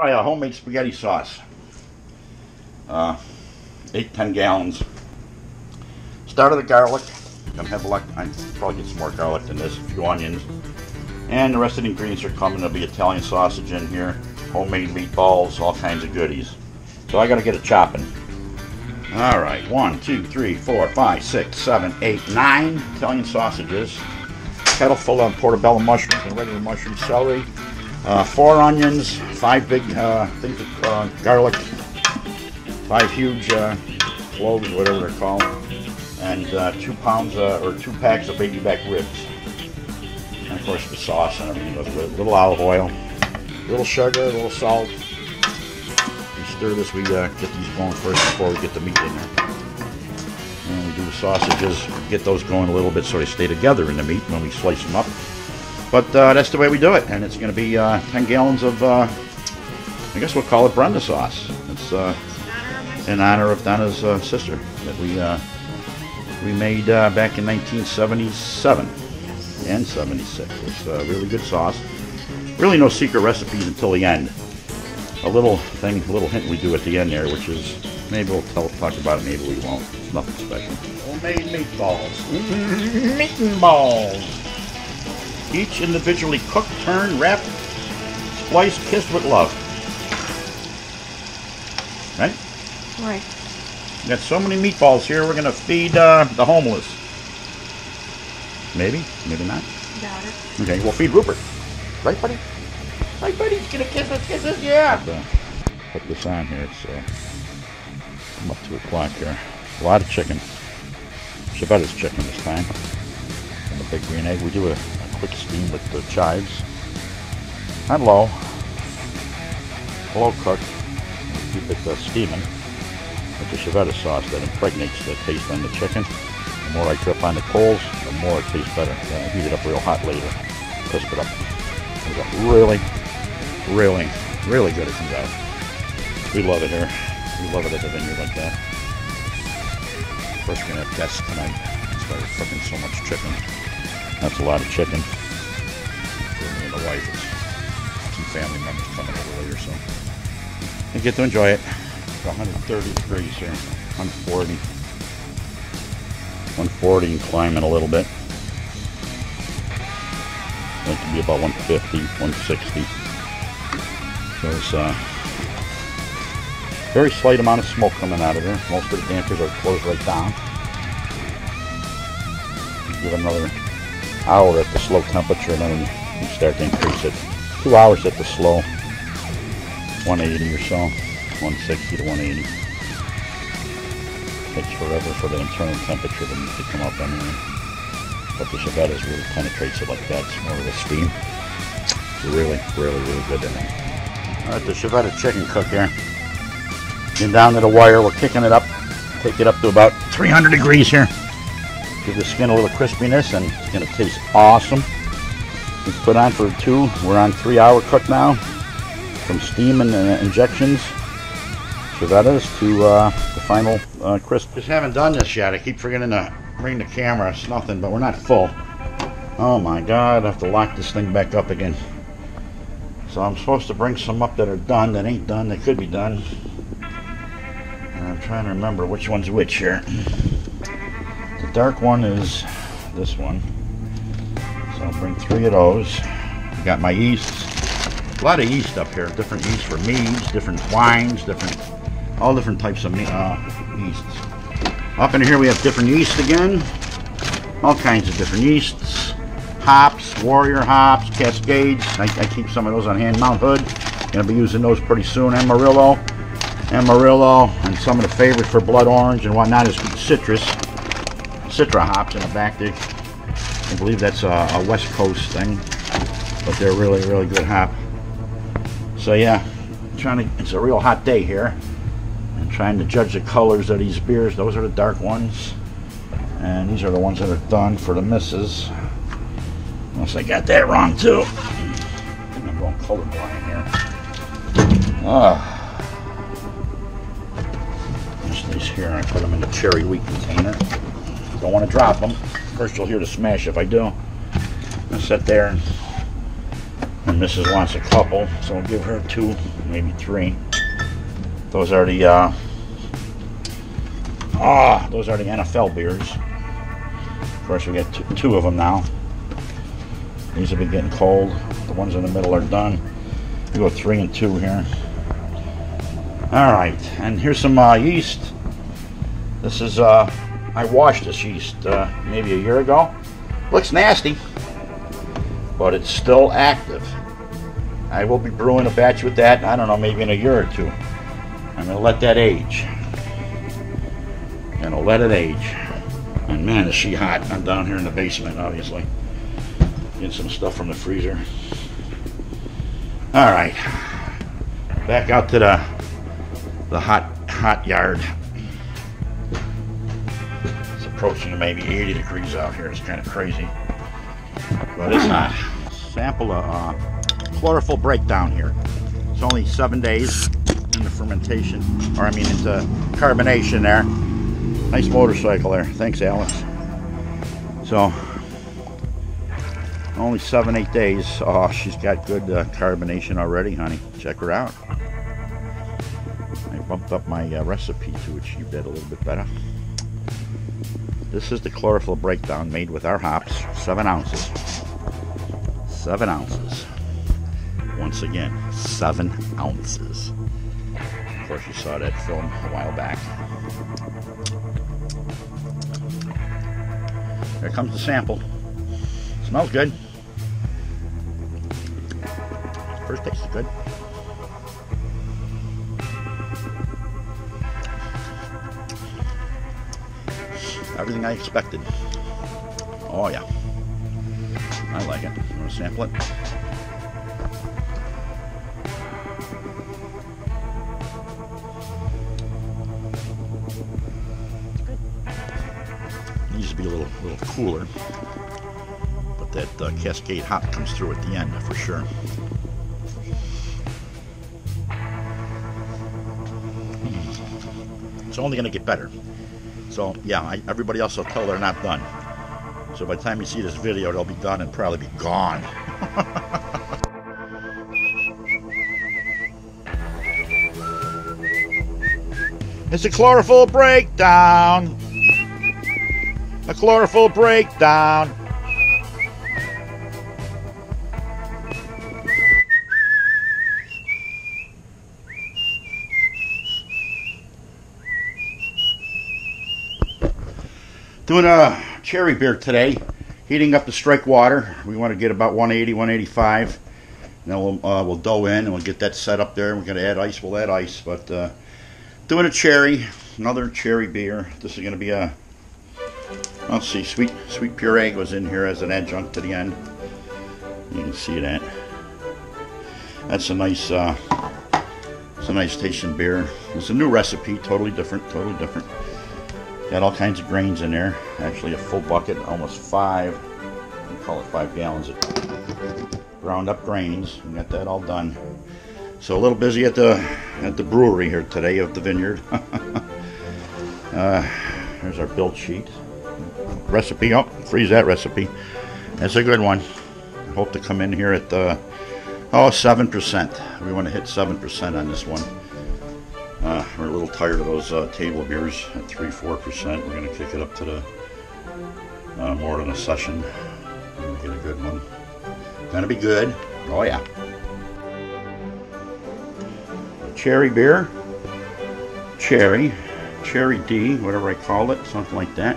Try a homemade spaghetti sauce. 8-10 gallons. Start of the garlic. I probably get some more garlic than this. A few onions. And the rest of the ingredients are coming. There'll be Italian sausage in here, homemade meatballs, all kinds of goodies. So I gotta get it chopping. Alright, 1, 2, 3, 4, 5, 6, 7, 8, 9 Italian sausages. Kettle full of portobello mushrooms and regular mushroom celery. 4 onions, 5 big things of garlic, 5 huge cloves, whatever they're called, and 2 pounds or 2 packs of baby back ribs. And of course the sauce and everything goes with it. A little olive oil, a little sugar, a little salt. We stir this, we get these going first before we get the meat in there. And we do the sausages, get those going a little bit so they stay together in the meat when we slice them up. But that's the way we do it, and it's going to be 10 gallons of, I guess we'll call it Brenda sauce. It's in honor of Donna's sister that we made back in 1977 and 76. It's a really good sauce. Really no secret recipes until the end. A little hint we do at the end there, which is, maybe we'll talk about it, maybe we won't. It's nothing special. Homemade meatballs. Meatballs. Each individually cooked, turned, wrapped, spliced, kissed with love. Right? Right. We got so many meatballs here, we're going to feed the homeless. Maybe? Maybe not? Got it. Okay, we'll feed Rupert. Right, buddy? Right, buddy? He's going to kiss us, yeah! Put this on here. It's I'm up 2 o'clock here. A lot of chicken. Chiavettas chicken this time. And the big green egg. We do a quick steam with the chives. On low. Slow cook. Keep it steaming with the Chiavettas sauce that impregnates the taste on the chicken. The more I drip on the coals, the more it tastes better. Then I heat it up real hot later. Crisp it up. It's really, really, really good it comes out. We love it here. We love it at the vineyard like that. First we're going to have guests tonight. That's why we're cooking so much chicken. That's a lot of chicken. For me and the wife, it's some family members coming over later, so you get to enjoy it. It's 130 degrees here, 140. 140 and climbing a little bit. It could be about 150, 160. So it's very slight amount of smoke coming out of there. Most of the dampers are closed right down. Give it another hour at the slow temperature, and then we start to increase it. 2 hours at the slow, 180 or so, 160 to 180. Takes forever for the internal temperature to come up anyway. But the Chiavettas really penetrates it like that. It's more of a steam. It's really, really, really good in there. Alright, the Chiavetta chicken cook here. Getting down to the wire, we're kicking it up. Take it up to about 300 degrees here. Give the skin a little crispiness, and it's going to taste awesome. It's put on for 2. We're on 3-hour cook now. From steam and injections. Chiavettas to the final crisp. Just haven't done this yet. I keep forgetting to bring the camera. It's nothing, but we're not full. Oh my God, I have to lock this thing back up again. So I'm supposed to bring some up that are done, that ain't done, that could be done. And I'm trying to remember which one's which here. The dark one is this one. So I'll bring 3 of those. I got my yeasts. A lot of yeast up here. Different yeast for meads, different wines, all different types of yeasts. Up in here we have different yeast again. All kinds of different yeasts. Hops, Warrior hops, Cascades. I keep some of those on hand. Mount Hood. Gonna be using those pretty soon. Amarillo. And some of the favorites for blood orange and whatnot is Citra hops in the back there. I believe that's a West Coast thing, but they're really, really good hop. So yeah, it's a real hot day here. I'm trying to judge the colors of these beers. Those are the dark ones. And these are the ones that are done for the missus. Unless I got that wrong too. I'm going colorblind here. Just these here, I put them in the cherry wheat container. Don't want to drop them. First you'll hear the smash if I do. I'll sit there, and Mrs. wants a couple, so I'll give her 2 maybe 3. Those are the those are the NFL beers. Of course, we got two of them now. These have been getting cold. The ones in the middle are done. We go 3 and 2 here. All right, and here's some yeast. This is I washed this yeast maybe a year ago. Looks nasty, but it's still active. I will be brewing a batch with that, I don't know, maybe in a year or 2. I'm going to let that age. And I'll let it age. And man, is she hot. I'm down here in the basement, obviously. Getting some stuff from the freezer. All right. Back out to the hot yard. It's approaching to maybe 80 degrees out here. It's kind of crazy. But it's hot. Sample a chlorophyll breakdown here. It's only 7 days in the fermentation, or I mean into carbonation there. Nice motorcycle there. Thanks, Alex. So, only 7-8 days. Oh, she's got good carbonation already, honey. Check her out. I bumped up my recipe to achieve that a little bit better. This is the chlorophyll breakdown made with our hops. 7 ounces. 7 ounces. Once again, 7 ounces. Of course, you saw that film a while back. Here comes the sample. Smells good. First taste is good. Everything I expected. Oh yeah. I like it. You want to sample it? Needs to be a little cooler, but that Cascade hop comes through at the end for sure. It's only going to get better. So yeah, everybody else will tell they're not done. So by the time you see this video, they'll be done and probably be gone. It's a chlorophyll breakdown. A chlorophyll breakdown. Doing a cherry beer today. Heating up the strike water. We want to get about 180, 185. Then we'll dough in and we'll get that set up there. We're going to add ice. We'll add ice. But doing a cherry. Another cherry beer. This is going to be a... Let's see, sweet puree goes in here as an adjunct to the end. You can see that. That's a nice, it's a nice tasting beer. It's a new recipe, totally different. Got all kinds of grains in there. Actually, a full bucket, almost 5. We call it 5 gallons of ground up grains. We got that all done. So a little busy at the brewery here today of the vineyard. There's our build sheet. Recipe, oh, freeze that recipe. That's a good one. I hope to come in here at 7%. We want to hit 7% on this one. We're a little tired of those table beers at 3-4%. We're going to kick it up to the more than a session. We're going to get a good one. Gonna be good. Oh yeah. Cherry beer. Cherry D, whatever I call it, something like that.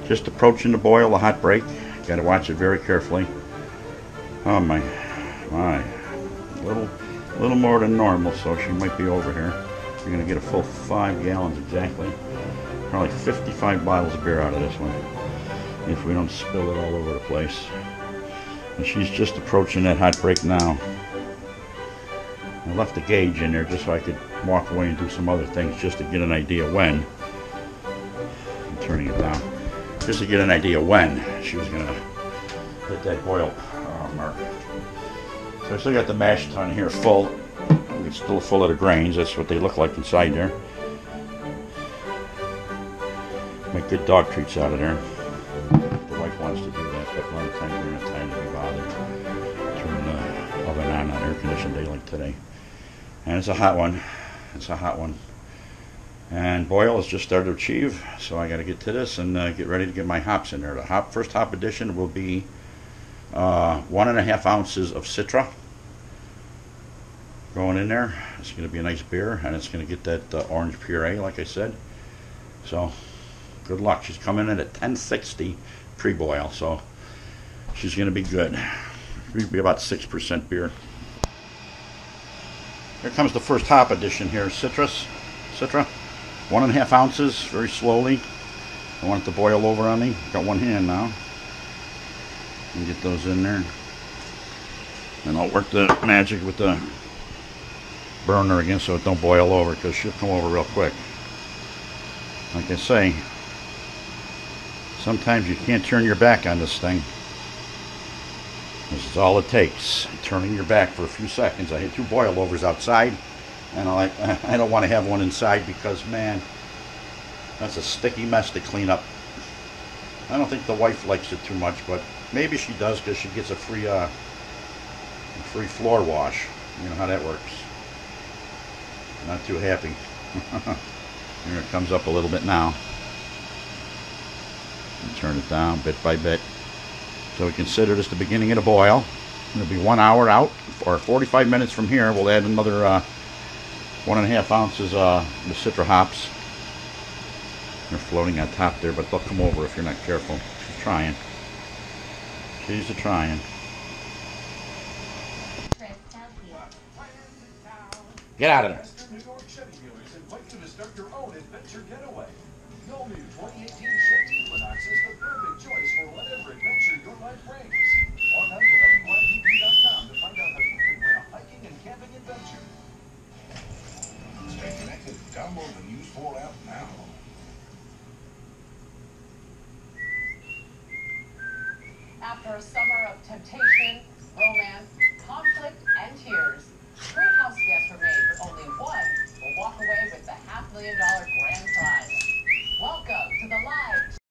Just approaching the boil, a hot break. Got to watch it very carefully. Oh my, a little more than normal, so she might be over here. You're gonna get a full 5 gallons exactly. Probably 55 bottles of beer out of this one, if we don't spill it all over the place. And she's just approaching that hot break now. I left the gauge in there just so I could walk away and do some other things, just to get an idea when. I'm turning it down. Just to get an idea when she was going to hit that boil mark. So I still got the mash tun here full. It's still full of the grains. That's what they look like inside there. Make good dog treats out of there. The wife wants to do that, but a lot of times we're not time to be bothered. Turn the oven on air conditioned day like today. And it's a hot one. It's a hot one. And boil has just started to achieve, so I got to get to this and get ready to get my hops in there. The first hop addition will be 1.5 ounces of Citra going in there. It's going to be a nice beer, and it's going to get that orange puree, like I said. So, good luck. She's coming in at 1060 pre-boil, so she's going to be good. She'll be about 6% beer. Here comes the first hop addition here, Citra. 1.5 ounces, very slowly. I want it to boil over on me. Got one hand now. And get those in there. And I'll work the magic with the burner again so it don't boil over, because she'll come over real quick. Like I say, sometimes you can't turn your back on this thing. This is all it takes. Turning your back for a few seconds. I had 2 boilovers outside, and I don't want to have one inside because, man, that's a sticky mess to clean up. I don't think the wife likes it too much, but maybe she does because she gets a free floor wash. You know how that works. Not too happy. Here it comes up a little bit now. And turn it down bit by bit. So we consider this the beginning of the boil. It'll be 1 hour out, or 45 minutes from here. We'll add another 1.5 ounces of the Citra hops. They're floating on top there, but they'll come over if you're not careful. She's trying. She's a-trying. Get out of there. The all-new 2018 Chevy Equinox is the perfect choice for whatever adventure your life brings. Log on to WYPP.com to find out how you can win a hiking and camping adventure. Stay connected. Download the News 4 app now. After a summer of temptation, romance, conflict, and tears, 3 house guests remain, but only one will walk away with the $500,000